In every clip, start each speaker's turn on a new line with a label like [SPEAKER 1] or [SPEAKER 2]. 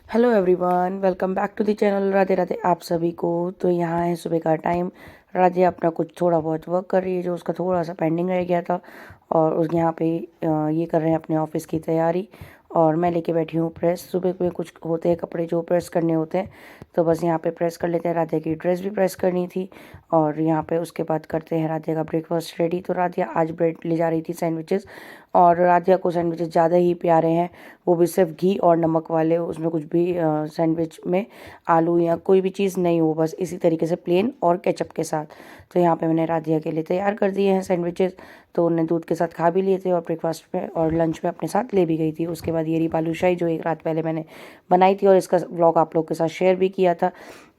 [SPEAKER 1] Hello everyone, welcome back to the channel. Radhe Radhe आप सभी को। तो यहाँ है सुबह का टाइम। राधे अपना कुछ थोड़ा बहुत वर्क कर रही है जो उसका थोड़ा सा पेंडिंग रह गया था, और उस यहाँ पे ये कर रहे हैं अपने ऑफिस की तैयारी। और मैं लेके बैठी हूँ प्रेस। सुबह में कुछ होते हैं कपड़े जो प्रेस करने होते हैं, तो बस यहाँ पे प्रेस कर लेते हैं। राधे की ड्रेस भी प्रेस करनी थी, और यहाँ पे उसके बाद करते हैं राधे का ब्रेकफास्ट रेडी। तो राधे आज ब्रेड ले जा रही थी, सैंडविचेस। और राधिया को सैंडविचेस ज़्यादा ही प्यारे हैं, वो भी सिर्फ घी और नमक वाले। उसमें कुछ भी सैंडविच में आलू या कोई भी चीज़ नहीं हो, बस इसी तरीके से प्लेन और केचप के साथ। तो यहाँ पे मैंने राधिया के लिए तैयार कर दिए हैं सैंडविचेस। तो उन्हें दूध के साथ खा भी लिए थे, और ब्रेकफास्ट में और लंच में अपने साथ ले भी गई थी। उसके बाद ये रही बालूशाही जो एक रात पहले मैंने बनाई थी, और इसका व्लॉग आप लोग के साथ शेयर भी किया था।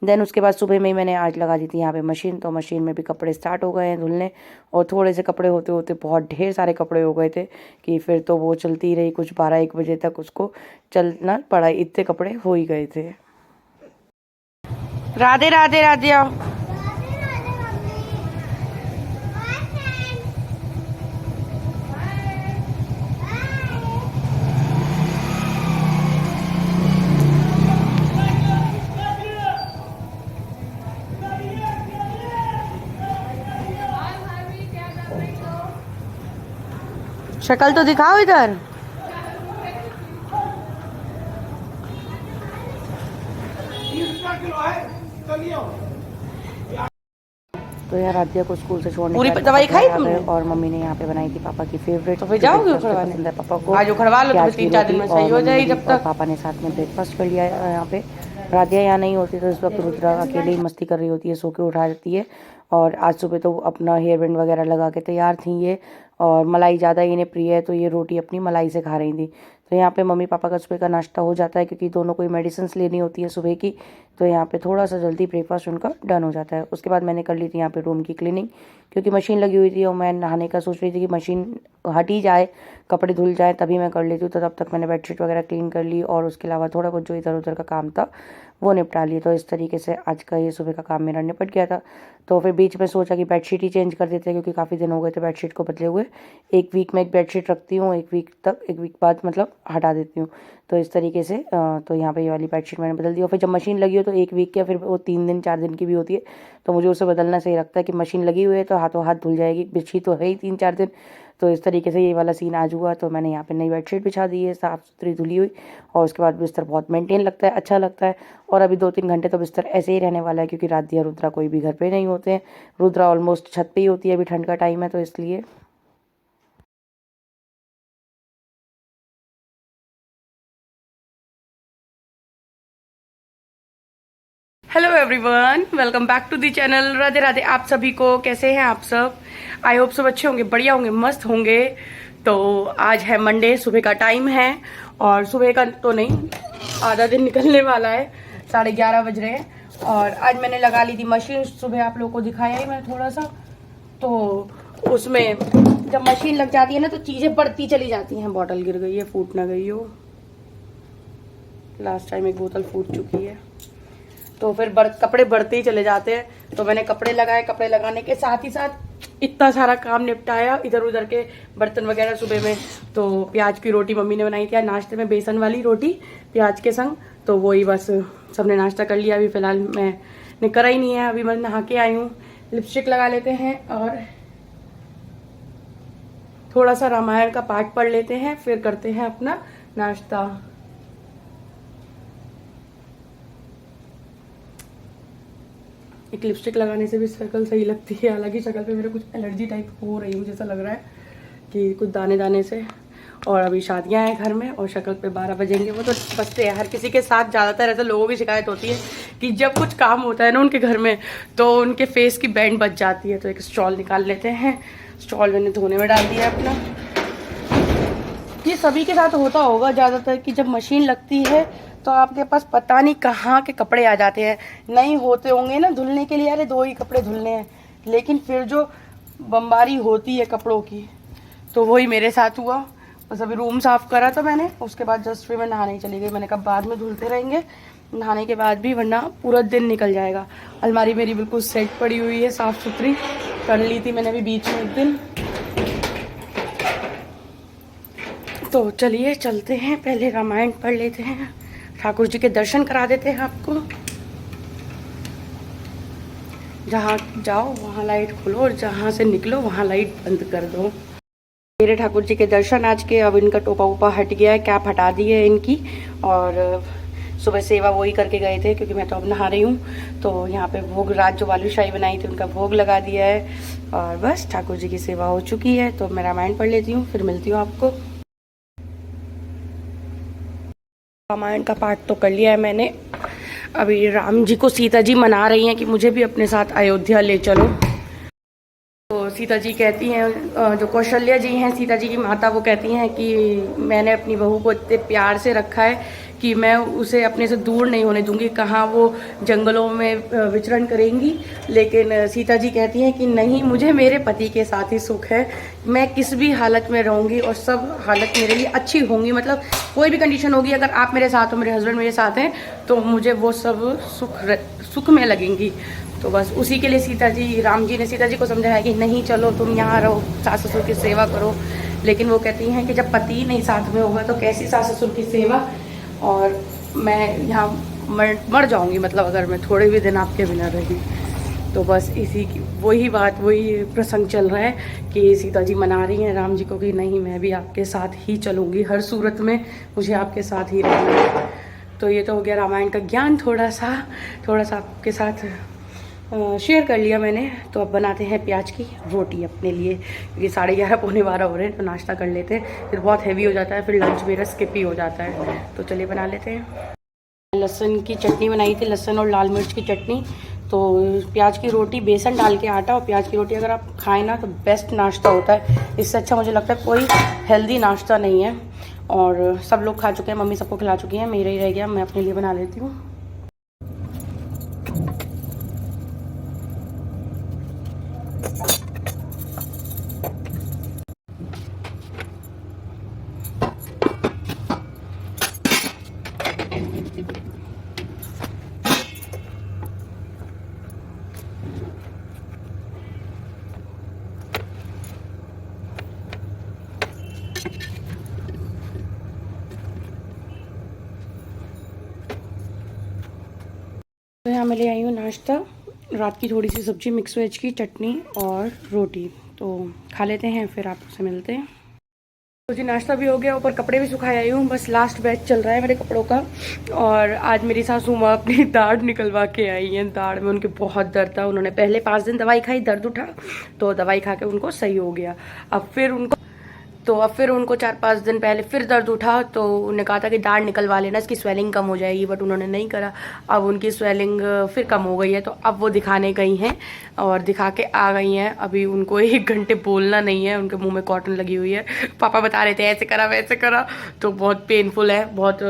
[SPEAKER 1] देन उसके बाद सुबह में ही मैंने आज लगा दी थी यहाँ पे मशीन। तो मशीन में भी कपड़े स्टार्ट हो गए हैं धुलने, और थोड़े से कपड़े होते होते बहुत ढेर सारे कपड़े हो गए थे कि फिर तो वो चलती रही कुछ 12-1 बजे तक, उसको चलना पड़ा, इतने कपड़े हो ही गए थे। राधे राधे राधे आओ। शक्ल तो दिखाओ इधर। तो यार राधिया को स्कूल से छोड़ने
[SPEAKER 2] पूरी
[SPEAKER 1] के बाद
[SPEAKER 2] दवाई खाई
[SPEAKER 1] पापा
[SPEAKER 2] तुमने?
[SPEAKER 1] और मम्मी ने यहाँ पे बनाई थी पापा की फेवरेट।
[SPEAKER 2] तो फिर जाओगे उखड़वाने?
[SPEAKER 1] पसंद है पापा को।
[SPEAKER 2] आज उखड़वा लो तो
[SPEAKER 1] प्याज
[SPEAKER 2] फिर
[SPEAKER 1] की
[SPEAKER 2] 3-4 दिन में
[SPEAKER 1] रोटी,
[SPEAKER 2] सही
[SPEAKER 1] और
[SPEAKER 2] हो
[SPEAKER 1] मम्मी
[SPEAKER 2] जाएगी
[SPEAKER 1] ने
[SPEAKER 2] जब
[SPEAKER 1] और
[SPEAKER 2] तक।
[SPEAKER 1] पापा ने साथ में ब्रेकफास्ट कर लिया यहाँ पे। राधिया यहाँ नहीं होती तो इस वक्त रुद्रा अकेले ही मस्ती कर रही होती है, सो के उठा देती है। और आज सुबह तो अपना हेयर बैंड वगैरह लगा के तैयार थी ये, और मलाई ज़्यादा इन्हें प्रिय है, तो ये रोटी अपनी मलाई से खा रही थी। तो यहाँ पे मम्मी पापा का सुबह का नाश्ता हो जाता है, क्योंकि दोनों को मेडिसिन लेनी होती है सुबह की। तो यहाँ पे थोड़ा सा जल्दी ब्रेकफास्ट उनका डन हो जाता है। उसके बाद मैंने कर ली थी यहाँ पे रूम की क्लीनिंग, क्योंकि मशीन लगी हुई थी और मैं नहाने का सोच रही थी कि मशीन हट ही जाए, कपड़े धुल जाए तभी मैं कर लेती हूँ। तो तब तक मैंने बेडशीट वगैरह क्लीन कर ली, और उसके अलावा थोड़ा बहुत जो इधर उधर का काम था वो निपटा लिया। तो इस तरीके से आज का ये सुबह का काम मेरा निपट गया था। तो फिर बीच में सोचा कि बेडशीट ही चेंज कर देते हैं, क्योंकि काफ़ी दिन हो गए थे बेडशीट को बदले हुए। एक वीक में एक बेडशीट रखती हूँ, एक वीक बाद मतलब हटा देती हूँ। तो इस तरीके से तो यहाँ पे ये वाली बेडशीट मैंने बदल दी। और फिर जब मशीन लगी हो तो 1 वीक या फिर वो 3 दिन 4 दिन की भी होती है, तो मुझे उसे बदलना सही लगता है कि मशीन लगी हुई है तो हाथों हाथ धुल जाएगी, बिछी तो है ही 3-4 दिन। तो इस तरीके से ये वाला सीन आज हुआ। तो मैंने यहाँ पे नई बेडशीट बिछा दी है, साफ़ सुथरी धुली हुई। और उसके बाद बिस्तर बहुत मेंटेन लगता है, अच्छा लगता है। और अभी 2-3 घंटे तो बिस्तर ऐसे ही रहने वाला है, क्योंकि राधिया रुद्रा कोई भी घर पे नहीं होते हैं। रुद्रा ऑलमोस्ट छत पे ही होती है, अभी ठंड का टाइम है तो इसलिए।
[SPEAKER 2] Hello everyone, welcome back to the channel. Radhe Radhe आप सभी को। कैसे हैं आप सब? आई होप सब अच्छे होंगे, बढ़िया होंगे, मस्त होंगे। तो आज है मंडे, सुबह का टाइम है, और सुबह का तो नहीं, आधा दिन निकलने वाला है। 11:30 बज रहे हैं। और आज मैंने लगा ली थी मशीन, सुबह आप लोगों को दिखाया ही मैंने थोड़ा सा। तो उसमें जब मशीन लग जाती है ना तो चीज़ें बढ़ती चली जाती हैं। बॉटल गिर गई है, फूट ना गई हो। लास्ट टाइम एक बोतल फूट चुकी है। तो फिर कपड़े बढ़ते ही चले जाते हैं। तो मैंने कपड़े लगाए, कपड़े लगाने के साथ ही साथ इतना सारा काम निपटाया, इधर उधर के बर्तन वगैरह। सुबह में तो प्याज की रोटी मम्मी ने बनाई थी नाश्ते में, बेसन वाली रोटी प्याज के संग। तो वही बस सबने नाश्ता कर लिया। अभी फिलहाल मैंने करा ही नहीं है, अभी मैं नहा के आई हूँ। लिपस्टिक लगा लेते हैं और थोड़ा सा रामायण का पाठ पढ़ लेते हैं, फिर करते हैं अपना नाश्ता। एक लिपस्टिक लगाने से भी शक्ल सही लगती है, हालांकि शक्ल पे मेरे कुछ एलर्जी टाइप हो रही है, मुझे ऐसा लग रहा है कि कुछ दाने दाने से। और अभी शादियां हैं घर में, और शक्ल पे 12 बजेंगे, वो तो बचते हैं हर किसी के साथ। ज़्यादातर ऐसे लोगों की शिकायत होती है कि जब कुछ काम होता है ना उनके घर में, तो उनके फेस की बैंड बच जाती है। तो एक स्टॉल निकाल लेते हैं। स्टॉल मैंने धोने में डाल दिया अपना। ये सभी के साथ होता होगा ज़्यादातर कि जब मशीन लगती है तो आपके पास पता नहीं कहाँ के कपड़े आ जाते हैं। नहीं होते होंगे ना धुलने के लिए, अरे 2 ही कपड़े धुलने हैं, लेकिन फिर जो बमबारी होती है कपड़ों की, तो वही मेरे साथ हुआ। बस अभी रूम साफ़ करा था मैंने, उसके बाद जस्ट फिर मैं नहाने ही चली गई। मैंने कहा बाद में धुलते रहेंगे नहाने के बाद भी, वरना पूरा दिन निकल जाएगा। अलमारी मेरी बिल्कुल सेट पड़ी हुई है, साफ़ सुथरी कर ली थी मैंने अभी बीच में एक दिन। तो चलिए चलते हैं, पहले रामायण पढ़ लेते हैं, ठाकुर जी के दर्शन करा देते हैं आपको। जहाँ जाओ वहाँ लाइट खोलो और जहाँ से निकलो वहाँ लाइट बंद कर दो। मेरे ठाकुर जी के दर्शन आज के। अब इनका टोपा वोपा हट गया है, कैप हटा दी है इनकी, और सुबह सेवा वही करके गए थे क्योंकि मैं तो अब नहा रही हूँ। तो यहाँ पे भोग, रात जो बालूशाही बनाई थी उनका भोग लगा दिया है, और बस ठाकुर जी की सेवा हो चुकी है। तो मैं रामायण पढ़ लेती हूँ, फिर मिलती हूँ आपको। रामायण का पाठ तो कर लिया है मैंने। अभी राम जी को सीता जी मना रही हैं कि मुझे भी अपने साथ अयोध्या ले चलो। तो सीता जी कहती हैं, जो कौशल्या जी हैं सीता जी की माता, वो कहती हैं कि मैंने अपनी बहू को इतने प्यार से रखा है कि मैं उसे अपने से दूर नहीं होने दूंगी। कहाँ वो जंगलों में विचरण करेंगी, लेकिन सीता जी कहती हैं कि नहीं, मुझे मेरे पति के साथ ही सुख है। मैं किस भी हालत में रहूँगी और सब हालत मेरे लिए अच्छी होंगी। मतलब कोई भी कंडीशन होगी, अगर आप मेरे साथ हो, मेरे हस्बैंड मेरे साथ हैं, तो मुझे वो सब सुख में लगेंगी। तो बस उसी के लिए सीता जी, राम जी ने सीता जी को समझाया कि नहीं, चलो तुम यहाँ रहो, सास ससुर की सेवा करो। लेकिन वो कहती हैं कि जब पति नहीं साथ में होगा तो कैसी सास ससुर की सेवा, और मैं यहाँ मर जाऊँगी, मतलब अगर मैं थोड़े भी दिन आपके बिना रही। तो बस इसी की वही बात, वही प्रसंग चल रहा है कि सीता जी मना रही हैं राम जी को कि नहीं, मैं भी आपके साथ ही चलूँगी, हर सूरत में मुझे आपके साथ ही रहना है। तो ये तो हो गया रामायण का ज्ञान, थोड़ा सा आपके साथ शेयर कर लिया मैंने। तो अब बनाते हैं प्याज की रोटी अपने लिए, क्योंकि 11:30 पौने 12 हो रहे हैं। तो नाश्ता कर लेते हैं, फिर बहुत हैवी हो जाता है, फिर लंच मेरा स्किप ही हो जाता है। तो चलिए बना लेते हैं। लहसुन की चटनी बनाई थी, लहसुन और लाल मिर्च की चटनी। तो प्याज की रोटी, बेसन डाल के आटा और प्याज की रोटी अगर आप खाएं ना तो बेस्ट नाश्ता होता है। इससे अच्छा मुझे लगता है कोई हेल्दी नाश्ता नहीं है। और सब लोग खा चुके हैं, मम्मी सबको खिला चुकी हैं, मेरा ही रह गया, मैं अपने लिए बना लेती हूँ। तो यहाँ मैं ले आई हूँ नाश्ता, रात की थोड़ी सी सब्जी, मिक्स वेज की चटनी और रोटी। तो खा लेते हैं, फिर आपसे मिलते हैं। तो जी नाश्ता भी हो गया, ऊपर कपड़े भी सुखाए आई हूँ, बस लास्ट बैच चल रहा है मेरे कपड़ों का। और आज मेरी सासू माँ अपनी दाढ़ निकलवा के आई हैं। दाढ़ में उनके बहुत दर्द था, उन्होंने पहले 5 दिन दवाई खाई, दर्द उठा, तो दवाई खा के उनको सही हो गया। अब फिर उनको 4-5 दिन पहले फिर दर्द उठा, तो उन्होंने कहा था कि दाढ़ निकलवा लेना, इसकी स्वेलिंग कम हो जाएगी, बट उन्होंने नहीं करा। अब उनकी स्वेलिंग फिर कम हो गई है, तो अब वो दिखाने गई हैं और दिखा के आ गई हैं। अभी उनको 1 घंटे बोलना नहीं है, उनके मुंह में कॉटन लगी हुई है। पापा बता रहे थे ऐसे करा वैसे करा, तो बहुत पेनफुल है, बहुत।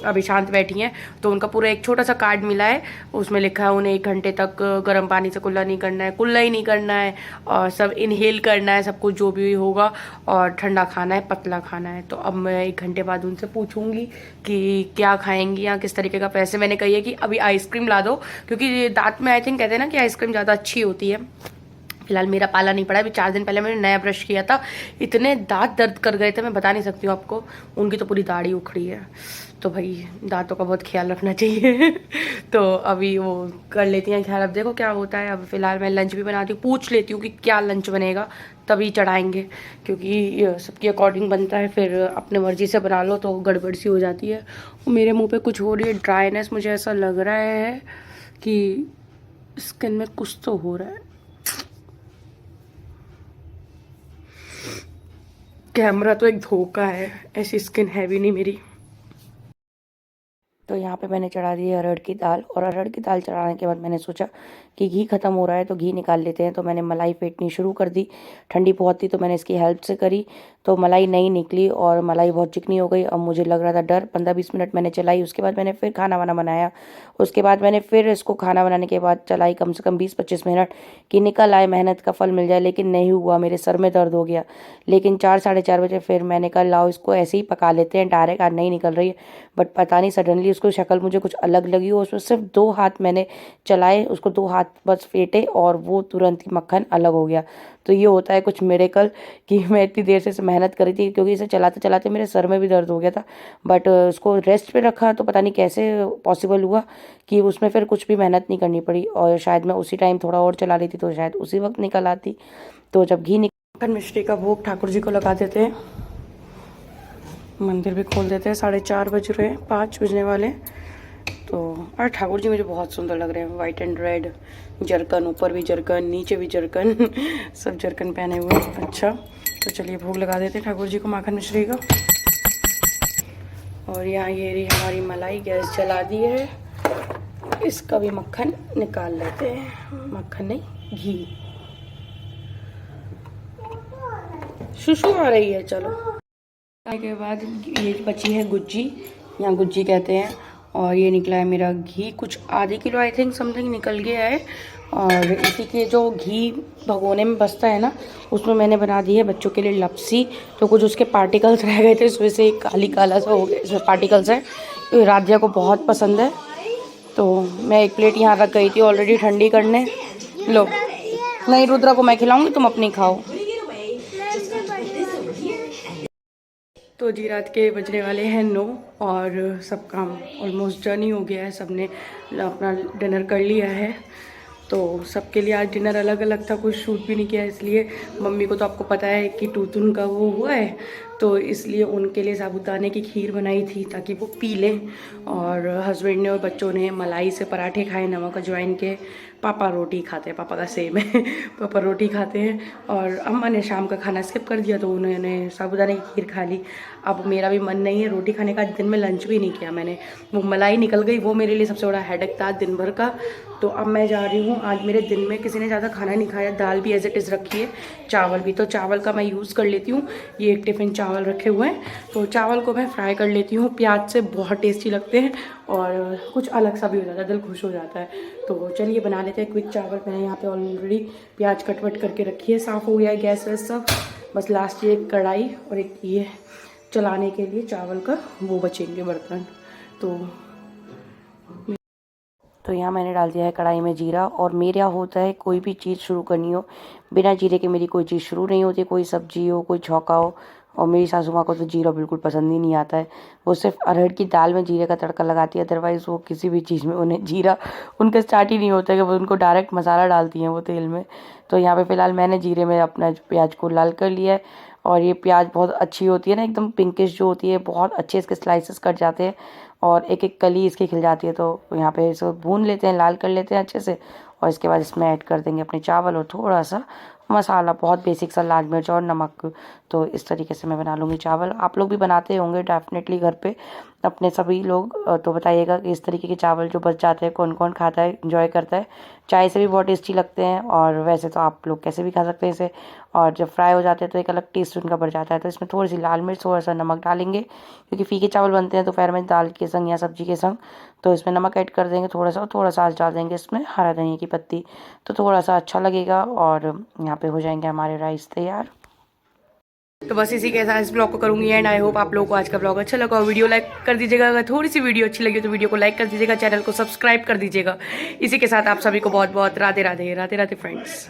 [SPEAKER 2] अभी शांत बैठी हैं। तो उनका पूरा एक छोटा सा कार्ड मिला है, उसमें लिखा है उन्हें 1 घंटे तक गर्म पानी से कुल्ला नहीं करना है, कुल्ला ही नहीं करना है, और सब इनहेल करना है, सब कुछ जो भी होगा, और ठंडा खाना है, पतला खाना है। तो अब मैं 1 घंटे बाद उनसे पूछूंगी कि क्या खाएंगी या किस तरीके का। पैसे मैंने कही है कि अभी आइसक्रीम ला दो, क्योंकि दांत में आई थिंक कहते हैं ना कि आइसक्रीम ज़्यादा अच्छी होती है। फिलहाल मेरा पाला नहीं पड़ा, अभी 4 दिन पहले मैंने नया ब्रश किया था, इतने दांत दर्द कर गए थे, मैं बता नहीं सकती हूँ आपको। उनकी तो पूरी दाढ़ी उखड़ी है, तो भाई दांतों का बहुत ख्याल रखना चाहिए। तो अभी वो कर लेती हैं ख्याल, अब देखो क्या होता है। अब फिलहाल मैं लंच भी बनाती हूँ, पूछ लेती हूँ कि क्या लंच बनेगा, तभी चढ़ाएंगे, क्योंकि सबके अकॉर्डिंग बनता है, फिर अपने मर्जी से बना लो तो गड़बड़ सी हो जाती है। मेरे मुँह पे कुछ हो रही है, ड्राइनेस, मुझे ऐसा लग रहा है कि स्किन में कुछ तो हो रहा है। कैमरा तो एक धोखा है, ऐसी स्किन है भी नहीं मेरी।
[SPEAKER 1] तो यहाँ पे मैंने चढ़ा दी अरहर की दाल, और अरहर की दाल चढ़ाने के बाद मैंने सोचा कि घी ख़त्म हो रहा है तो घी निकाल लेते हैं। तो मैंने मलाई फेंटनी शुरू कर दी, ठंडी बहुत थी तो मैंने इसकी हेल्प से करी, तो मलाई नहीं निकली और मलाई बहुत चिकनी हो गई। अब मुझे लग रहा था डर, 15-20 मिनट मैंने चलाई, उसके बाद मैंने फिर खाना वाना बनाया, उसके बाद मैंने फिर इसको खाना बनाने के बाद चलाई कम से कम 20-25 मिनट कि निकल आए, मेहनत का फल मिल जाए, लेकिन नहीं हुआ, मेरे सर में दर्द हो गया। लेकिन 4-4:30 बजे फिर मैंने कहा लाओ इसको ऐसे ही पका लेते हैं डायरेक्ट, आज नहीं निकल रही है। बट पता नहीं सडनली उसको शक्ल मुझे कुछ अलग लगी, और उसमें सिर्फ 2 हाथ मैंने चलाए, उसको 2 हाथ बस फेंटे और वो तुरंत ही मक्खन अलग हो गया। तो ये होता है कुछ मिरेकल कि मैं इतनी देर से मेहनत करी थी, क्योंकि इसे चलाते चलाते मेरे सर में भी दर्द हो गया था। बट उसको रेस्ट पे रखा तो पता नहीं कैसे पॉसिबल हुआ कि उसमें फिर कुछ भी मेहनत नहीं करनी पड़ी, और शायद मैं उसी टाइम थोड़ा और चला लेती तो शायद उसी वक्त निकल आती। तो जब घी माखन मिश्री का भोग ठाकुर जी को लगा देते हैं, मंदिर भी खोल देते हैं। 4:30 बज रहे हैं, 5 बजने वाले। तो और ठाकुर जी मुझे बहुत सुंदर लग रहे हैं, वाइट एंड रेड जरकन, ऊपर भी जरकन, नीचे भी जरकन सब जरकन पहने हुए हैं। अच्छा, तो चलिए भोग लगा देते हैं ठाकुर जी को माखन मिश्री का। और यहाँ ये रही हमारी मलाई, गैस जला दी है, इसका भी मक्खन निकाल लेते हैं। मक्खन नहीं, घी। शुशु आ रही है। चलो, के बाद ये बची है गुज्जी, यहाँ गुज्जी कहते हैं। और ये निकला है मेरा घी, कुछ आधे किलो आई थिंक समथिंग निकल गया है। और इसी के जो घी भगोने में बचता है ना, उसमें मैंने बना दी है बच्चों के लिए लपसी। तो कुछ उसके पार्टिकल्स रह गए थे, इस वजह से काली काला सा हो गया, इसमें पार्टिकल्स है। तो राधिया को बहुत पसंद है, तो मैं एक प्लेट यहाँ रख गई थी ऑलरेडी ठंडी करने। लो, नहीं रुद्रा को मैं खिलाऊंगी, तुम अपनी खाओ। तो जी रात के बजने वाले हैं 9 और सब काम ऑलमोस्ट डन ही हो गया है। सबने अपना डिनर कर लिया है। तो सबके लिए आज डिनर अलग अलग था, कुछ शूट भी नहीं किया, इसलिए मम्मी को तो आपको पता है कि टूतुन का वो हुआ है, तो इसलिए उनके लिए साबूदाने की खीर बनाई थी ताकि वो पी लें। और हस्बैंड ने और बच्चों ने मलाई से पराठे खाए नमक अजवाइन के। पापा रोटी खाते हैं, पापा का सेम है पापा रोटी खाते हैं। और अम्मा ने शाम का खाना स्किप कर दिया, तो उन्होंने साबूदाने की खीर खा ली। अब मेरा भी मन नहीं है रोटी खाने का, दिन में लंच भी नहीं किया मैंने, वो मलाई निकल गई, वो मेरे लिए सबसे बड़ा हेडेक था दिन भर का। तो अब मैं जा रही हूँ, आज मेरे दिन में किसी ने ज़्यादा खाना नहीं खाया, दाल भी एज इट इज़ रखी है, चावल भी, तो चावल का मैं यूज़ कर लेती हूँ। ये एक टिफ़िन चावल रखे हुए हैं, तो चावल को मैं फ्राई कर लेती हूँ प्याज से, बहुत टेस्टी लगते हैं और कुछ अलग सा भी हो जाता है, दिल खुश हो जाता है। तो चलिए बना लेते हैं क्विक चावल। मैंने यहाँ पे ऑलरेडी प्याज कट करके रखी है, साफ़ हो गया है गैस वैस सब, बस लास्ट ये एक कढ़ाई और एक ये चलाने के लिए चावल का वो बचेंगे बर्तन। तो यहाँ मैंने डाल दिया है कढ़ाई में जीरा। और मेरा होता है कोई भी चीज़ शुरू करनी हो, बिना जीरे के मेरी कोई चीज़ शुरू नहीं होती, कोई सब्जी हो, कोई छौंका हो। और मेरी सासू माँ को तो जीरा बिल्कुल पसंद ही नहीं आता है, वो सिर्फ अरहर की दाल में जीरे का तड़का लगाती है, अदरवाइज़ वो किसी भी चीज़ में उन्हें जीरा उनका स्टार्ट ही नहीं होता है कि वो उनको डायरेक्ट मसाला डालती हैं वो तेल में। तो यहाँ पे फ़िलहाल मैंने जीरे में अपना प्याज को लाल कर लिया है। और ये प्याज बहुत अच्छी होती है ना, एकदम पिंकिश जो होती है, बहुत अच्छे इसके स्लाइसेस कट जाते हैं और एक एक कली इसकी खिल जाती है। तो यहाँ पे इसको भून लेते हैं, लाल कर लेते हैं अच्छे से। और इसके बाद इसमें ऐड कर देंगे अपने चावल और थोड़ा सा मसाला, बहुत बेसिक सा लाल मिर्च और नमक। तो इस तरीके से मैं बना लूँगी चावल। आप लोग भी बनाते होंगे डेफिनेटली घर पे अपने सभी लोग, तो बताइएगा कि इस तरीके के चावल जो बच जाते हैं कौन कौन खाता है, इंजॉय करता है। चाय से भी बहुत टेस्टी लगते हैं, और वैसे तो आप लोग कैसे भी खा सकते हैं इसे। और जब फ्राई हो जाते हैं तो एक अलग टेस्ट उनका बढ़ जाता है। तो इसमें थोड़ी सी लाल मिर्च, थोड़ा सा नमक डालेंगे, क्योंकि फीके चावल बनते हैं दोपहर में दाल के संग या सब्जी के संग। तो इसमें नमक ऐड कर देंगे थोड़ा सा, और थोड़ा सा आज डाल देंगे इसमें हरा धनिया की पत्ती, तो थोड़ा सा अच्छा लगेगा। और यहाँ पे हो जाएंगे हमारे राइस तैयार। तो बस इसी के साथ इस ब्लॉग को करूँगी एंड आई होप आप लोगों को आज का ब्लॉग अच्छा लगा। वीडियो लाइक कर दीजिएगा, अगर थोड़ी सी वीडियो अच्छी लगी तो वीडियो को लाइक कर दीजिएगा, चैनल को सब्सक्राइब कर दीजिएगा। इसी के साथ आप सभी को बहुत बहुत राधे राधे, राधे राधे फ्रेंड्स।